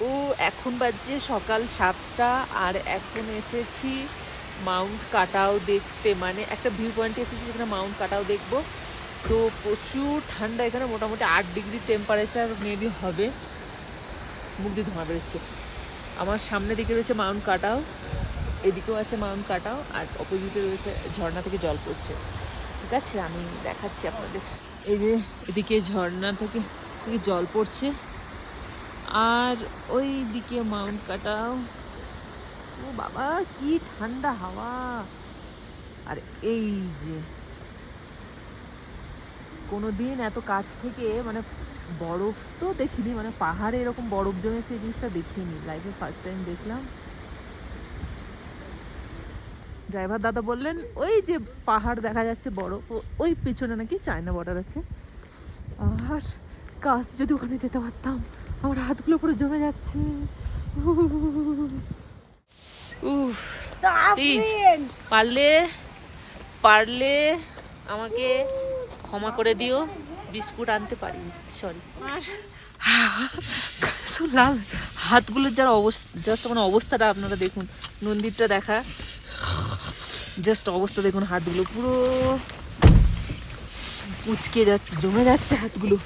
ও এখন বাজছে সকাল 7টা, আর এখন এসেছি মাউন্ট কাটাও দেখতে, মানে একটা ভিউ পয়েন্টে এসেছি যেখানে মাউন্ট কাটাও দেখবো। তো প্রচুর ঠান্ডা এখানে, মোটামুটি 8 ডিগ্রি টেম্পারেচার মেবি হবে। মুখ দিয়ে ধোঁয়া বেরোচ্ছে। আমার সামনে দিকে রয়েছে মাউন্ট কাটাও, এদিকেও আছে মাউন্ট কাটাও, আর অপোজিটে রয়েছে ঝর্ণা থেকে জল পড়ছে। ঠিক আছে, আমি দেখাচ্ছি আপনাদের। এই যে এদিকে ঝর্ণা থেকে থেকে জল পড়ছে, আর ওই দিকে মাউন্ট কাটাও। ও বাবা, কি ঠান্ডা হাওয়া! আর এই যে কোনোদিন এত কাছ থেকে মানে বরফ তো দেখিনি, মানে পাহাড়ে এরকম বরফ জমেছে এই জিনিসটা দেখিনি, লাইফে ফার্স্ট টাইম দেখলাম। ড্রাইভার দাদা বললেন ওই যে পাহাড় দেখা যাচ্ছে বরফ, ওই পিছনে নাকি চায়না বর্ডার আছে। আর কাজ যদি ওখানে যেতে পারতাম, আমার হাতগুলো পুরো জমে যাচ্ছে। উফ, প্লিজ পারলে পারলে আমাকে ক্ষমা করে দিও, বিস্কুট আনতে পারিনি, সরি। আর লাল হাতগুলোর যার অবস্থা, জাস্ট মানে অবস্থাটা আপনারা দেখুন, মন্দিরটা দেখা, জাস্ট অবস্থা দেখুন, হাতগুলো পুরো কুচকে যাচ্ছে, জমে যাচ্ছে হাতগুলো।